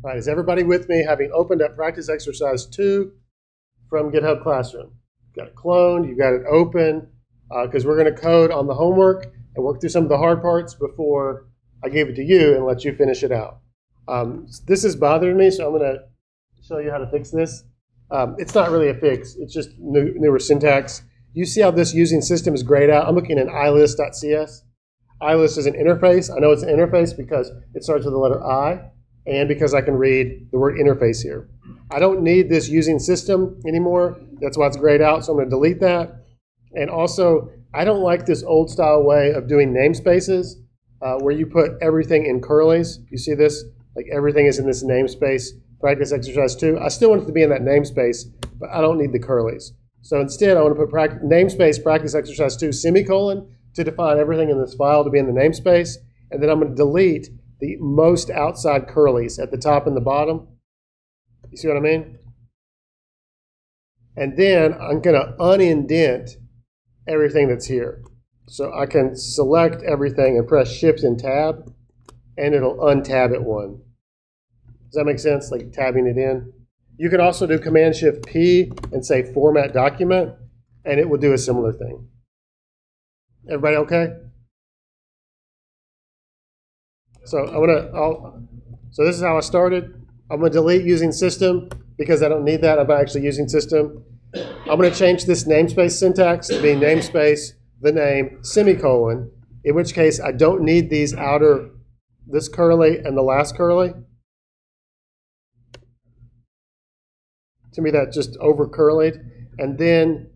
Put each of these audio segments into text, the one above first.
All right, is everybody with me having opened up practice exercise 2 from GitHub Classroom? You've got it cloned, you've got it open, because we're going to code on the homework and work through some of the hard parts before I gave it to you and let you finish it out. This is bothering me, so I'm going to show you how to fix this. It's not really a fix, it's just newer syntax. You see how this using system is grayed out? I'm looking in ilist.cs. Ilist is an interface. I know it's an interface because it starts with the letter I, and because I can read the word interface here. I don't need this using system anymore. That's why it's grayed out, so I'm going to delete that. And also, I don't like this old style way of doing namespaces where you put everything in curlies. You see this? Like everything is in this namespace, practice exercise 2. I still want it to be in that namespace, but I don't need the curlies. So instead, I want to put namespace practice exercise 2 semicolon to define everything in this file to be in the namespace. And then I'm going to delete the most outside curlies at the top and the bottom. You see what I mean? And then I'm going to unindent everything that's here. So I can select everything and press Shift and Tab, and it'll untab it one. Does that make sense? Like tabbing it in? You can also do Command Shift P and say Format Document, and it will do a similar thing. Everybody okay? So so this is how I started. I'm going to delete using system because I don't need that. I'm not actually using system. I'm going to change this namespace syntax to be namespace, the name, semicolon, in which case I don't need these this curly and the last curly. To me, that just over curlied. And then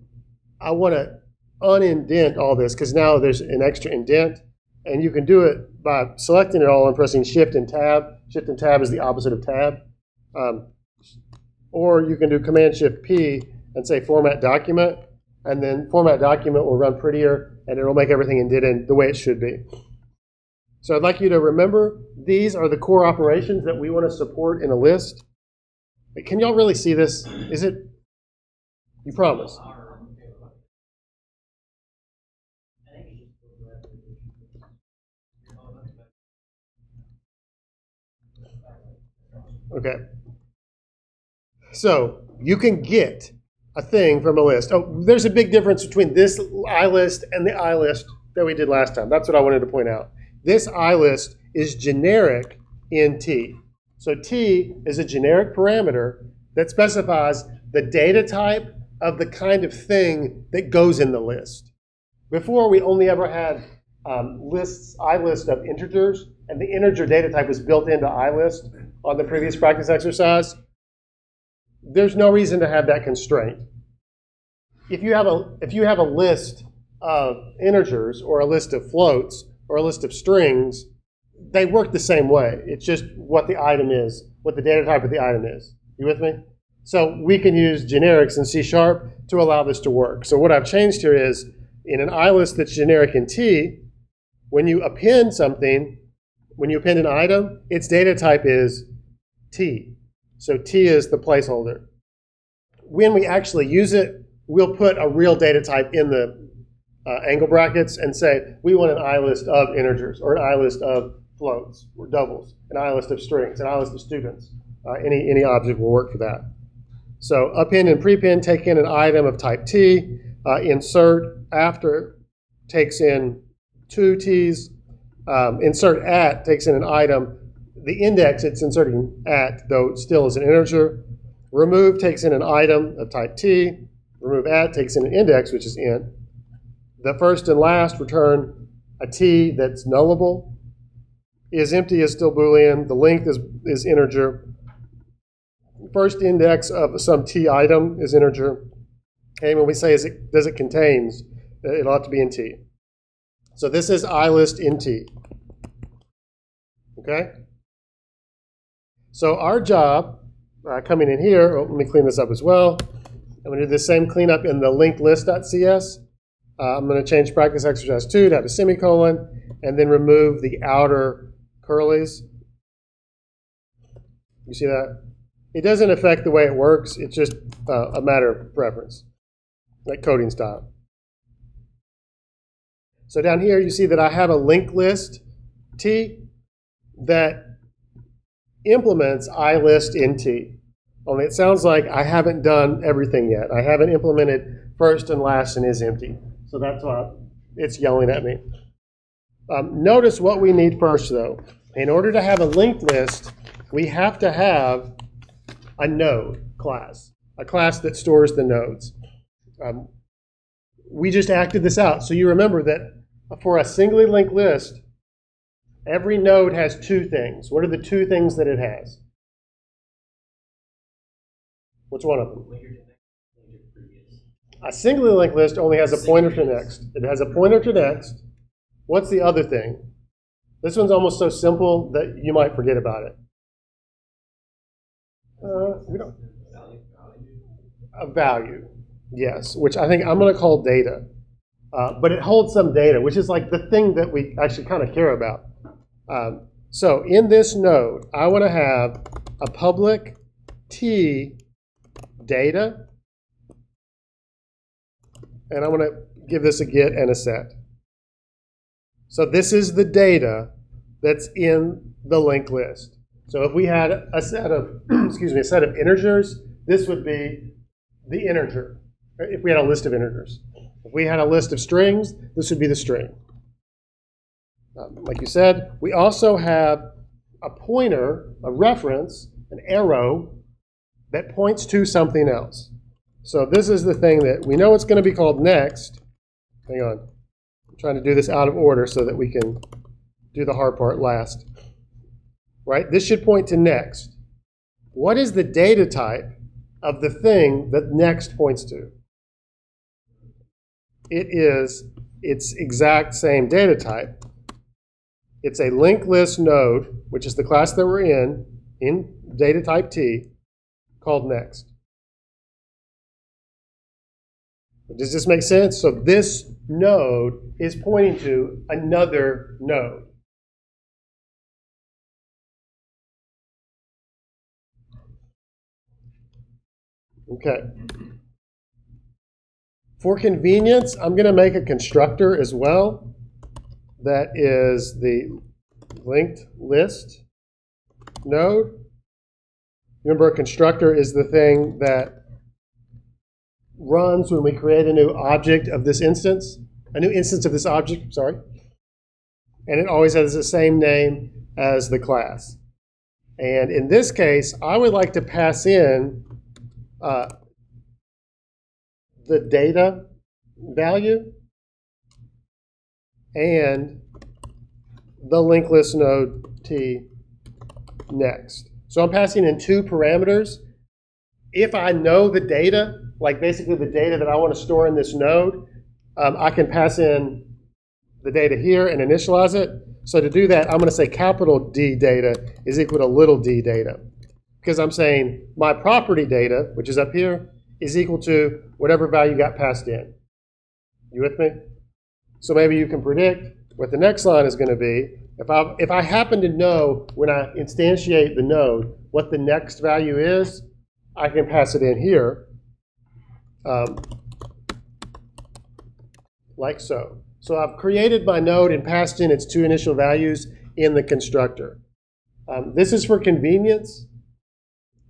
I want to unindent all this because now there's an extra indent. And you can do it by selecting it all and pressing Shift and Tab. Shift and Tab is the opposite of Tab. Or you can do Command Shift P and say Format Document. And then Format Document will run prettier, and it'll make everything indented the way it should be. So I'd like you to remember, these are the core operations that we want to support in a list. Can y'all really see this? Is it? You promise? Okay. So you can get a thing from a list. Oh, there's a big difference between this iList and the iList that we did last time. That's what I wanted to point out. This iList is generic in T. So T is a generic parameter that specifies the data type of the kind of thing that goes in the list. Before, we only ever had iList of integers, and the integer data type was built into iList on the previous practice exercise. There's no reason to have that constraint. If you have a list of integers or a list of floats or a list of strings, they work the same way. It's just what the item is, what the data type of the item is. You with me? So we can use generics in C# to allow this to work. So what I've changed here is in an iList that's generic in T, when you append something, when you append an item, its data type is T. So T is the placeholder. When we actually use it, we'll put a real data type in the angle brackets and say, we want an iList of integers, or an iList of floats, or doubles, an iList of strings, an iList of students. Any object will work for that. So append and prepend take in an item of type T. Insert after takes in 2 T's. Insert at takes in an item. The index it's inserting at, though, still is an integer. Remove takes in an item of type T. Remove at takes in an index, which is int. The first and last return a T that's nullable. Is empty is still Boolean. The length is integer. First index of some T item is integer. Okay, when we say does it contains, it'll have to be in T. So this is iList in T. Okay? So our job, coming in here, let me clean this up as well. I'm going to do the same cleanup in the linked list.cs. I'm going to change practice exercise 2 to have a semicolon, and then remove the outer curlies. You see that? It doesn't affect the way it works. It's just a matter of preference, like coding style. So down here, you see that I have a linked list T that implements ilist in T. Only it sounds like I haven't done everything yet. I haven't implemented first and last and is empty. So that's why it's yelling at me. Notice what we need first, though. In order to have a linked list, we have to have a node class, a class that stores the nodes. We just acted this out. So you remember that for a singly linked list, every node has two things. What are the two things that it has? What's one of them? A singly linked list only has a pointer to next. It has a pointer to next. What's the other thing? This one's almost so simple that you might forget about it. A value, yes, which I think I'm going to call data. But it holds some data, which is like the thing that we actually kind of care about. So in this node, I want to have a public T data, and I'm going to give this a get and a set. So this is the data that's in the linked list. So if we had a set of, a set of integers, this would be the integer. If we had a list of integers. If we had a list of strings, this would be the string. Like you said, we also have a pointer, a reference, an arrow that points to something else. So this is the thing that we know it's going to be called next. Hang on. I'm trying to do this out of order so that we can do the hard part last. Right? This should point to next. What is the data type of the thing that next points to? It is its exact same data type. It's a linked list node, which is the class that we're in data type T, called next. Does this make sense? So this node is pointing to another node. Okay. For convenience, I'm going to make a constructor as well that is the linked list node. Remember, a constructor is the thing that runs when we create a new object of this instance, a new instance of this object, sorry. And it always has the same name as the class. And in this case, I would like to pass in the data value and the linked list node T next. So I'm passing in two parameters. If I know the data, like basically the data that I want to store in this node, I can pass in the data here and initialize it. So to do that, I'm going to say capital D data is equal to little d data. Because I'm saying my property data, which is up here, is equal to whatever value got passed in. You with me? So maybe you can predict what the next line is going to be. If I happen to know when I instantiate the node what the next value is, I can pass it in here, like so. So I've created my node and passed in its two initial values in the constructor. This is for convenience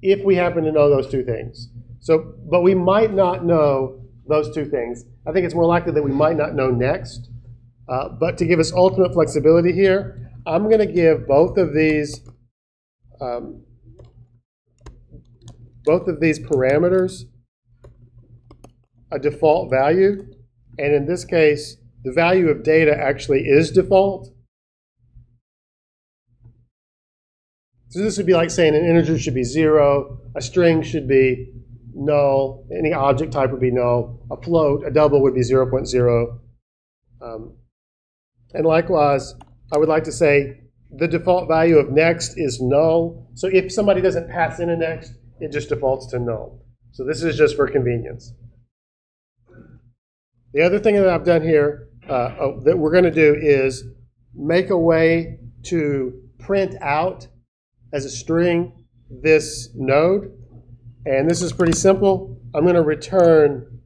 if we happen to know those two things. So, but we might not know those two things. I think it's more likely that we might not know next. But to give us ultimate flexibility here, I'm going to give both of these parameters a default value. And in this case, the value of data actually is default. So this would be like saying an integer should be 0, a string should be null, any object type would be null, a float, a double would be 0.0. And likewise, I would like to say the default value of next is null. So if somebody doesn't pass in a next, it just defaults to null. So this is just for convenience. The other thing that I've done here that we're going to do is make a way to print out as a string this node. And this is pretty simple. I'm going to return,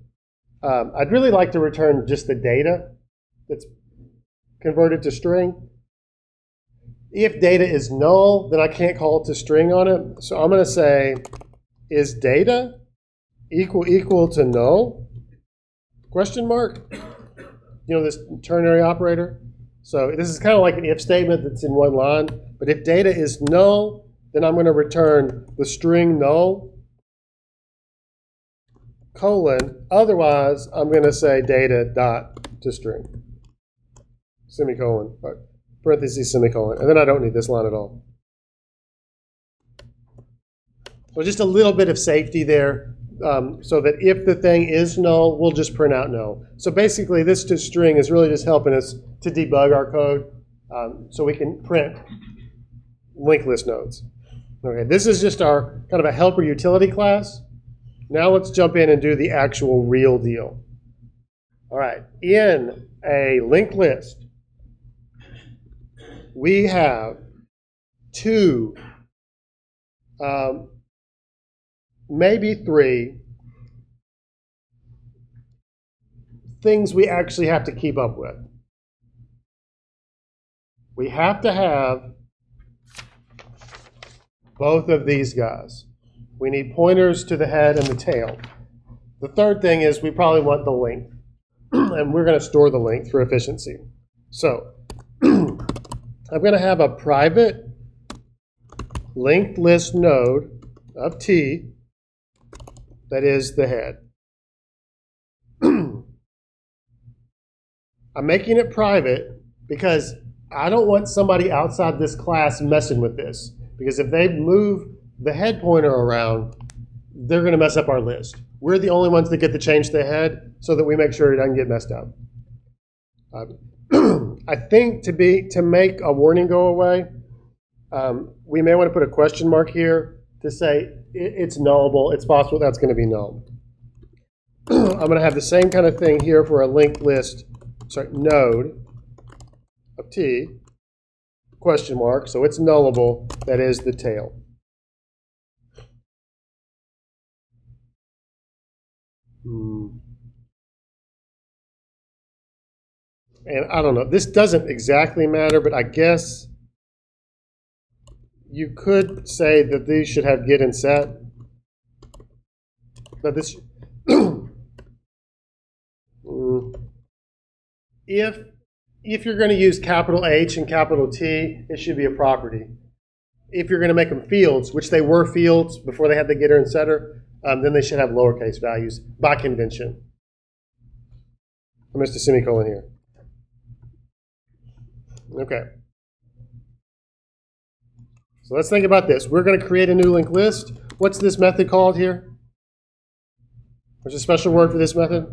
I'd really like to return just the data that's converted to string. If data is null, then I can't call it to string on it. So I'm going to say, is data equal to null? Question mark? You know, this ternary operator? So this is kind of like an if statement that's in one line. But if data is null, then I'm going to return the string null, colon. Otherwise, I'm going to say data dot to string, semicolon, parentheses, semicolon. And then I don't need this line at all. So just a little bit of safety there, so that if the thing is null, we'll just print out null. So basically, this to string is really just helping us to debug our code, so we can print linked list nodes. Okay, this is just our kind of a helper utility class. Now let's jump in and do the actual real deal. All right, in a linked list, we have two, maybe three things we actually have to keep up with. We have to have both of these guys. We need pointers to the head and the tail. The third thing is we probably want the length. And we're going to store the length for efficiency. So I'm going to have a private linked list node of T that is the head. I'm making it private because I don't want somebody outside this class messing with this. Because if they move the head pointer around, they're going to mess up our list. We're the only ones that get to change the head so that we make sure it doesn't get messed up. I think to make a warning go away, we may want to put a question mark here to say it's nullable. It's possible that's going to be null. I'm going to have the same kind of thing here for a linked list, node of T, question mark. So it's nullable. That is the tail. And I don't know, this doesn't exactly matter, but I guess you could say that these should have get and set. But this, if you're going to use capital H and capital T, it should be a property. If you're going to make them fields, which they were fields before they had the getter and setter, then they should have lowercase values by convention. I missed a semicolon here. Okay. So let's think about this. We're going to create a new linked list. What's this method called here? There's a special word for this method?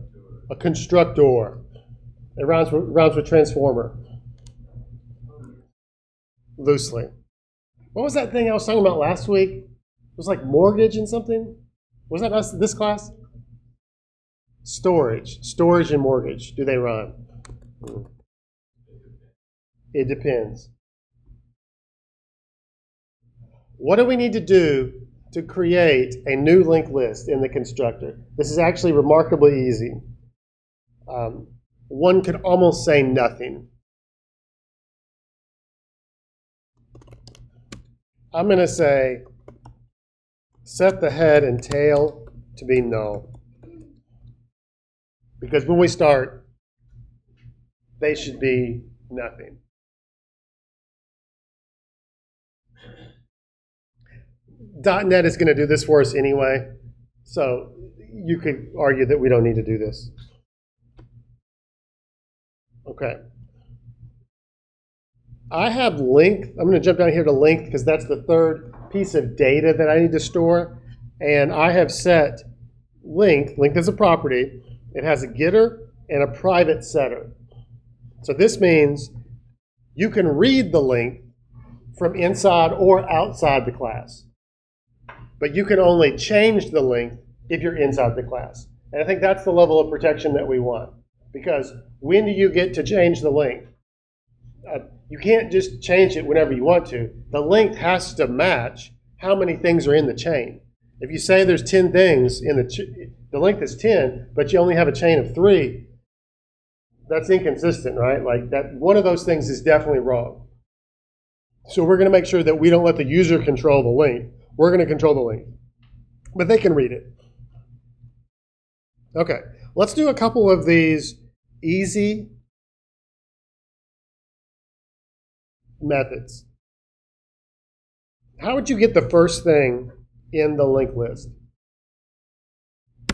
A constructor. It rhymes with transformer. Loosely. What was that thing I was talking about last week? It was like mortgage and something? Was that this class? Storage. Storage and mortgage. Do they rhyme? It depends. What do we need to do to create a new linked list in the constructor? This is actually remarkably easy. One could almost say nothing. I'm going to say set the head and tail to be null. Because when we start, they should be nothing. .NET is going to do this for us anyway, so you could argue that we don't need to do this. Okay. I have length. I'm going to jump down here to length because that's the third piece of data that I need to store. And I have set length. Length is a property. It has a getter and a private setter. So this means you can read the length from inside or outside the class. But you can only change the length if you're inside the class. And I think that's the level of protection that we want. Because when do you get to change the length? You can't just change it whenever you want to. The length has to match how many things are in the chain. If you say there's 10 things in the length is 10, but you only have a chain of 3, that's inconsistent, right? Like that, one of those things is definitely wrong. So we're going to make sure that we don't let the user control the length. We're going to control the length. But they can read it. Okay, let's do a couple of these easy methods. How would you get the first thing in the linked list?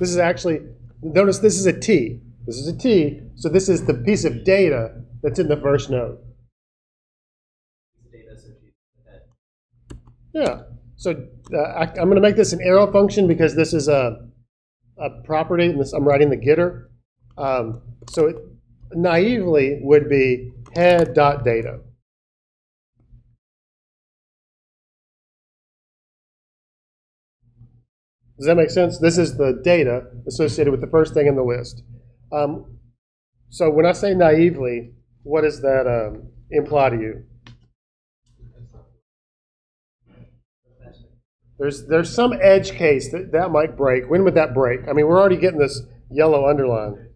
This is actually, notice this is a T. This is a T, so this is the piece of data that's in the first node. Yeah, so I'm going to make this an arrow function because this is a property, and I'm writing the getter. So it naively would be head.data. Does that make sense? This is the data associated with the first thing in the list. So when I say naively, what does that imply to you? There's some edge case that might break. When would that break? I mean, we're already getting this yellow underline.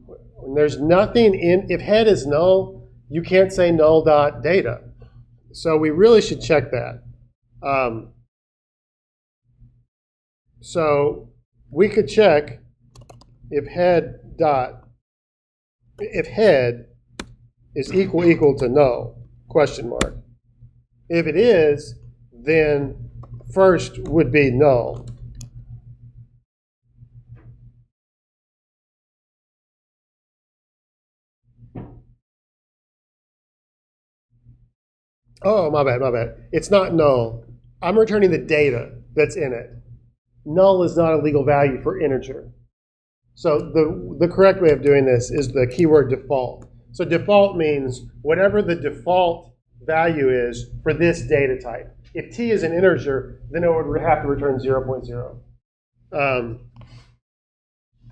When there's nothing in, if head is null, you can't say null.data. So we really should check that. So we could check if head is equal to null, question mark. If it is, then first would be null. Oh, my bad. It's not null. I'm returning the data that's in it. Null is not a legal value for integer. So the correct way of doing this is the keyword default. So default means whatever the default value is for this data type. If t is an integer, then it would have to return 0.0.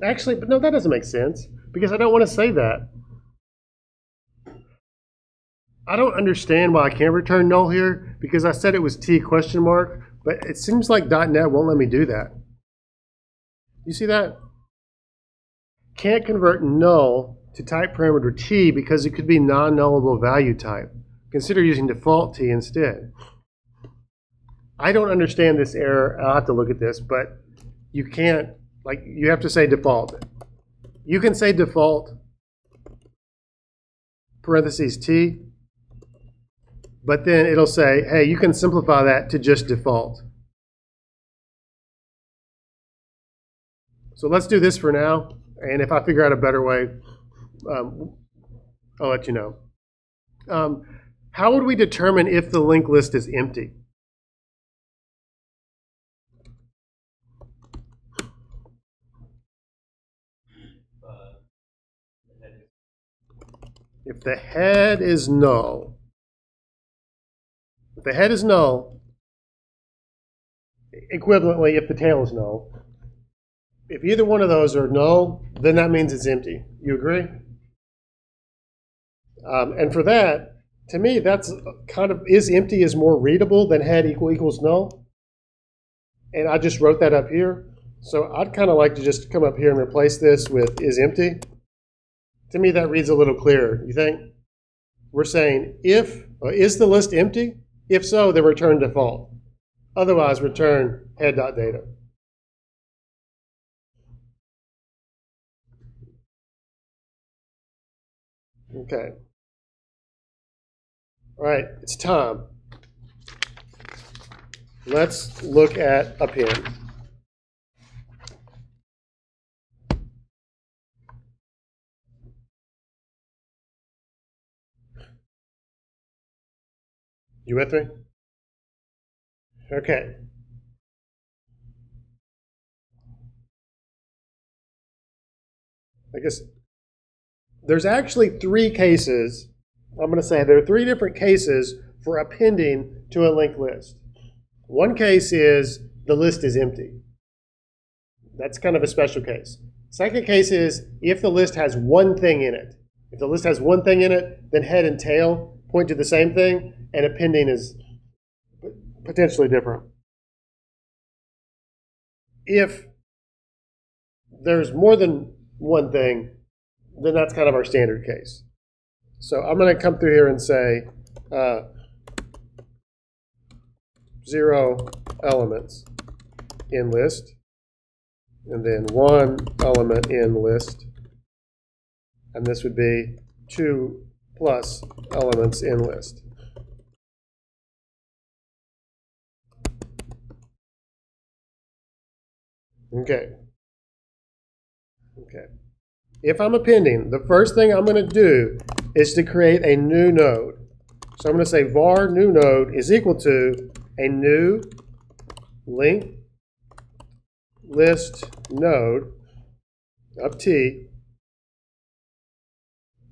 Actually, but no, that doesn't make sense because I don't want to say that. I don't understand why I can't return null here because I said it was t question mark, but it seems like .NET won't let me do that. You see that? Can't convert null to type parameter t because it could be non-nullable value type. Consider using default t instead. I don't understand this error. I'll have to look at this, but you can't, like, you have to say default. You can say default parentheses t, but then it'll say, hey, you can simplify that to just default. So let's do this for now, and if I figure out a better way, I'll let you know. How would we determine if the linked list is empty? If the head is null, equivalently if the tail is null, if either one of those are null, then that means it's empty. You agree? And for that, to me, that's kind of, is empty is more readable than head equals null. And I just wrote that up here. So I'd kind of like to just come up here and replace this with is empty. To me, that reads a little clearer. You think? We're saying is the list empty? If so, then return default. Otherwise, return head.data. Okay. All right, it's time. Let's look at append. You with me? Okay. I guess there's actually three cases. I'm going to say there are three different cases for appending to a linked list. One case is the list is empty. That's kind of a special case. Second case is if the list has one thing in it. If the list has one thing in it, then head and tail point to the same thing, and appending is potentially different. If there's more than one thing, then that's kind of our standard case. So I'm going to come through here and say 0 elements in list, and then 1 element in list, and this would be 2 plus elements in list. Okay. Okay. If I'm appending, the first thing I'm going to do is to create a new node. So I'm going to say var new node is equal to a new linked list node of t.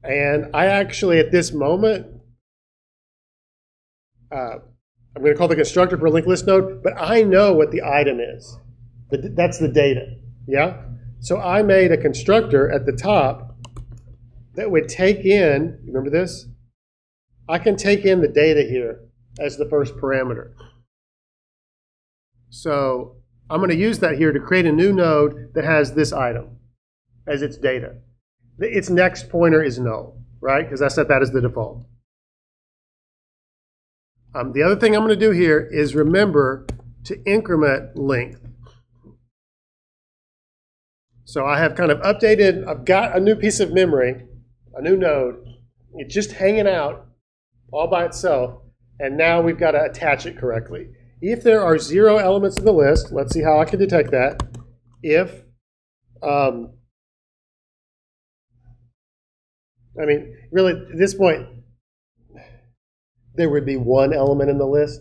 And I actually, at this moment, I'm going to call the constructor for a linked list node, but I know what the item is. That's the data. Yeah? So I made a constructor at the top that would take in, remember this? I can take in the data here as the first parameter. So I'm going to use that here to create a new node that has this item as its data. Its next pointer is null, right? Because I set that as the default. The other thing I'm going to do here is remember to increment length. So I have kind of updated, I've got a new piece of memory, a new node. It's just hanging out all by itself, and now we've got to attach it correctly. If there are 0 elements in the list, let's see how I can detect that. If, I mean, really, at this point, there would be 1 element in the list.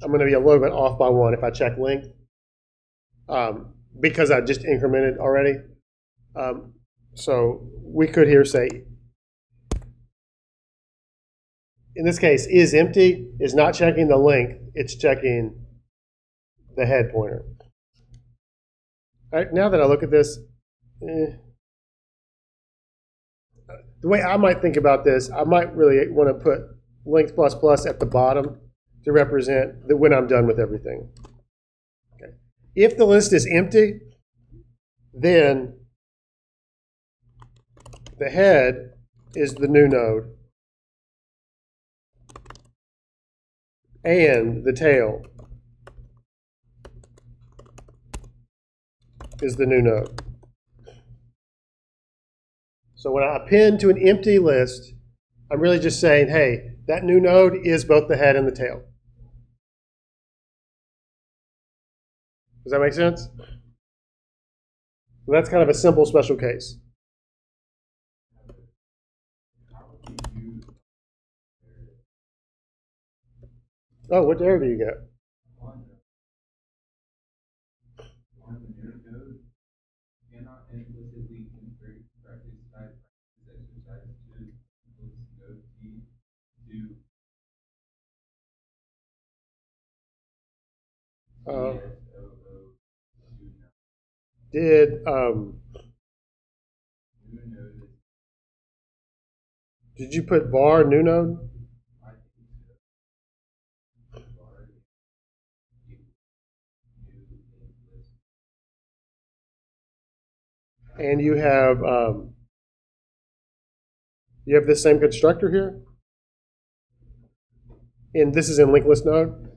I'm going to be a little bit off by 1 if I check length, because I just incremented already. So we could here say, in this case, is empty is not checking the length, it's checking the head pointer. All right, now that I look at this, the way I might think about this, I might really want to put length plus plus at the bottom to represent when I'm done with everything. Okay. If the list is empty, then the head is the new node, and the tail is the new node. So when I append to an empty list, I'm really just saying, hey, that new node is both the head and the tail. Does that make sense? So that's kind of a simple special case. Oh, what error do you get? Did you put var new node? And you have this same constructor here, and this is in linked list node.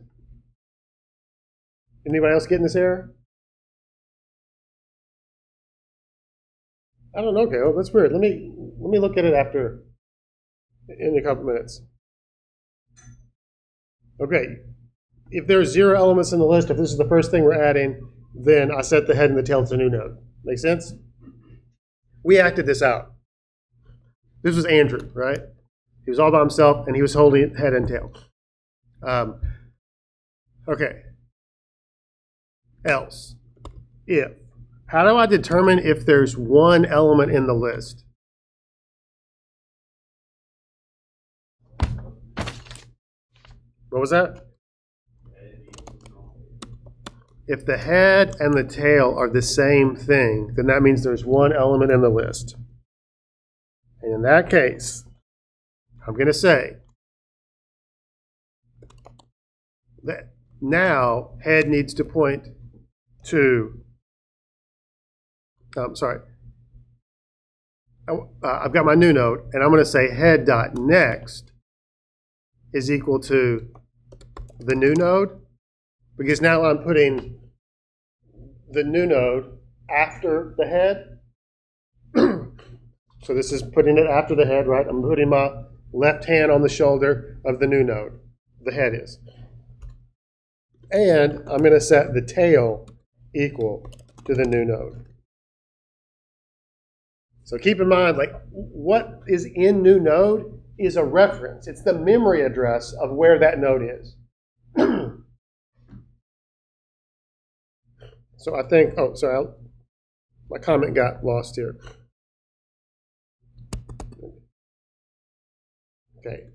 Anybody else getting this error? I don't know, Gail. That's weird. Let me look at it after in a couple minutes. Okay. If there's 0 elements in the list, if this is the first thing we're adding, then I set the head and the tail to new node. Make sense? We acted this out. This was Andrew, right? He was all by himself, and he was holding head and tail. Okay. Else. If. How do I determine if there's 1 element in the list? What was that? If the head and the tail are the same thing, then that means there's 1 element in the list. And in that case, I'm going to say that now head needs to point to, I've got my new node, and I'm going to say head.next is equal to the new node, because now I'm putting the new node after the head. So this is putting it after the head, right? I'm putting my left hand on the shoulder of the new node. The head is. And I'm going to set the tail equal to the new node. So keep in mind, like, what is in new node is a reference. It's the memory address of where that node is. So I think, oh, sorry, my comment got lost here. Okay.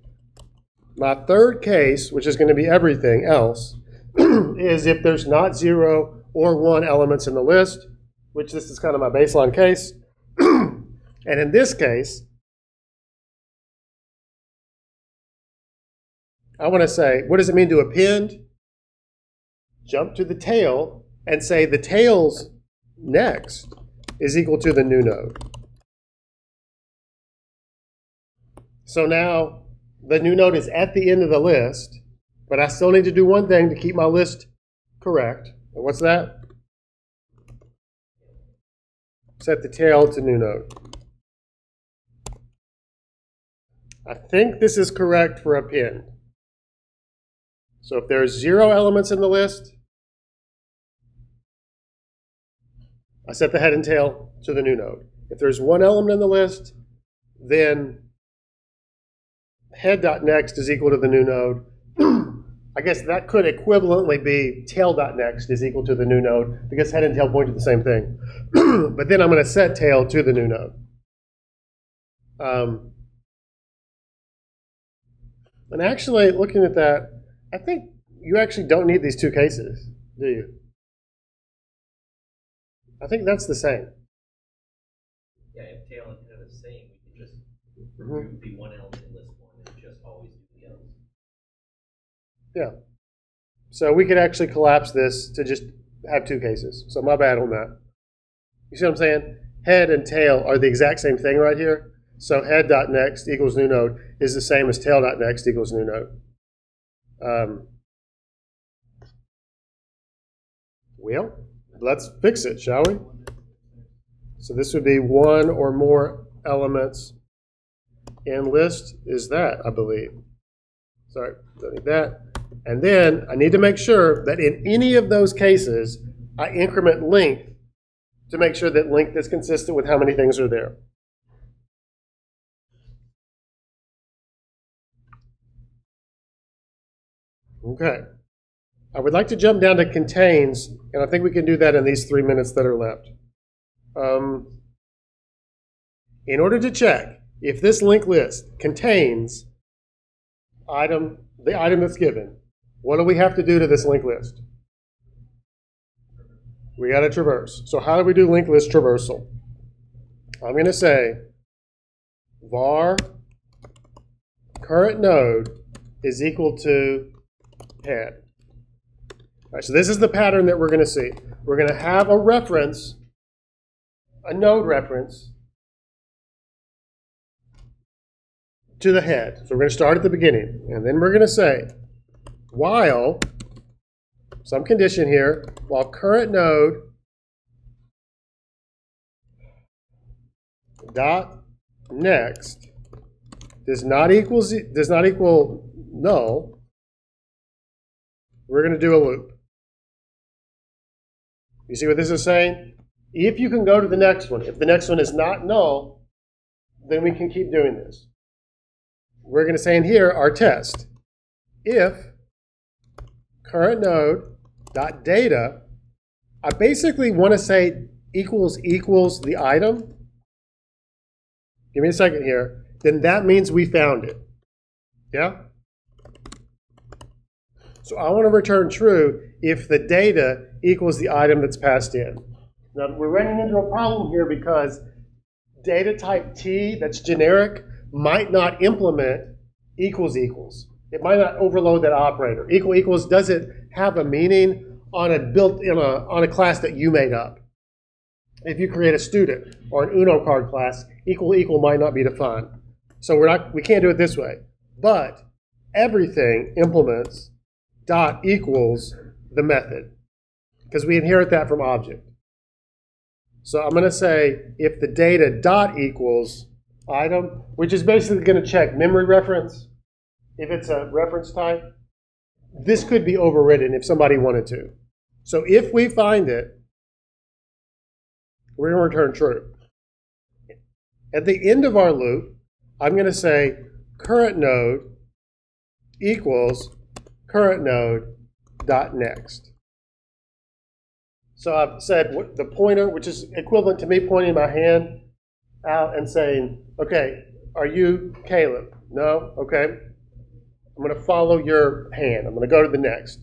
My third case, which is going to be everything else, is if there's not 0 or 1 elements in the list, which this is kind of my baseline case. And in this case, I want to say, what does it mean to append? Jump to the tail and say the tail's next is equal to the new node. So now the new node is at the end of the list, but I still need to do one thing to keep my list correct. And what's that? Set the tail to new node. I think this is correct for append. So if there's 0 elements in the list, I set the head and tail to the new node. If there's 1 element in the list, then head.next is equal to the new node. I guess that could equivalently be tail.next is equal to the new node because head and tail point to the same thing. But then I'm going to set tail to the new node. And actually, looking at that, I think you actually don't need these 2 cases, do you? I think that's the same. Yeah, if tail and head are the same, we can just remove the 1 element in list 1 and just always do the others. Yeah. So we could actually collapse this to just have 2 cases. So my bad on that. You see what I'm saying? Head and tail are the exact same thing right here. So head.next equals new node is the same as tail.next equals new node. Well, let's fix it, shall we? So this would be 1 or more elements in list is that, I believe. Sorry, don't need that. And then I need to make sure that in any of those cases, I increment length to make sure that length is consistent with how many things are there. Okay. I would like to jump down to contains, and I think we can do that in these 3 minutes that are left. In order to check if this linked list contains the item that's given, what do we have to do to this linked list? We got to traverse. So how do we do linked list traversal? I'm going to say var current node is equal to head. All right, so this is the pattern that we're going to see. We're going to have a reference, a node reference to the head. So we're going to start at the beginning, and then we're going to say while, some condition here, while current node dot next does not equal null, we're going to do a loop. You see what this is saying? If you can go to the next one, if the next one is not null, then we can keep doing this. We're going to say in here our test. If current node dot data, I basically want to say equals the item. Give me a second here. Then that means we found it. Yeah? So I want to return true if the data equals the item that's passed in. Now we're running into a problem here because data type T that's generic might not implement equals. It might not overload that operator. Equals doesn't have a meaning on a class that you made up. If you create a student or an Uno card class, equal might not be defined. So we can't do it this way. But everything implements dot equals the method, because we inherit that from object. So I'm going to say if the data dot equals item, which is basically going to check memory reference, if it's a reference type. This could be overridden if somebody wanted to. So if we find it, we're going to return true. At the end of our loop, I'm going to say current node equals current node dot next. So I've said the pointer, which is equivalent to me pointing my hand out and saying, okay, are you Caleb? No? Okay. I'm going to follow your hand. I'm going to go to the next.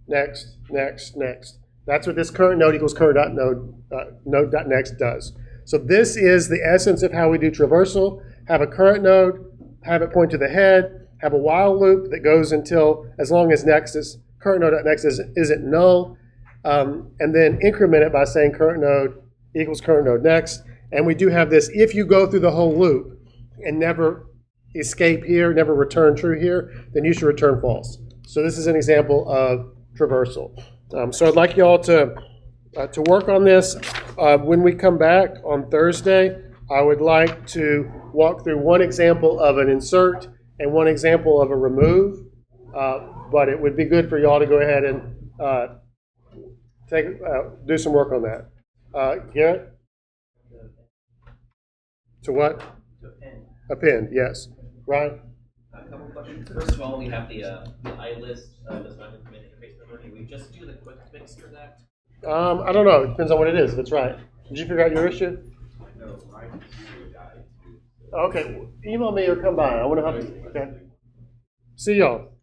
Next, next, next. That's what this current node equals current dot node dot next does. So this is the essence of how we do traversal. Have a current node, have it point to the head, have a while loop that goes until as long as next is current node dot next isn't null, and then increment it by saying current node equals current node next. And we do have this, if you go through the whole loop and never escape here, never return true here, then you should return false. So this is an example of traversal. So I'd like you all to work on this. When we come back on Thursday, I would like to walk through one example of an insert and one example of a remove. But it would be good for you all to go ahead and do some work on that. Garrett? To what? To append. Append, yes. Ryan? A couple questions. First of all, we have the iList does not implement interface memory. Do we just do the quick fix for that? I don't know. It depends on what it is. That's right. Did you figure out your issue? No, I can see a guy too. Okay. Email me or come by. I want to help you. Okay. See y'all.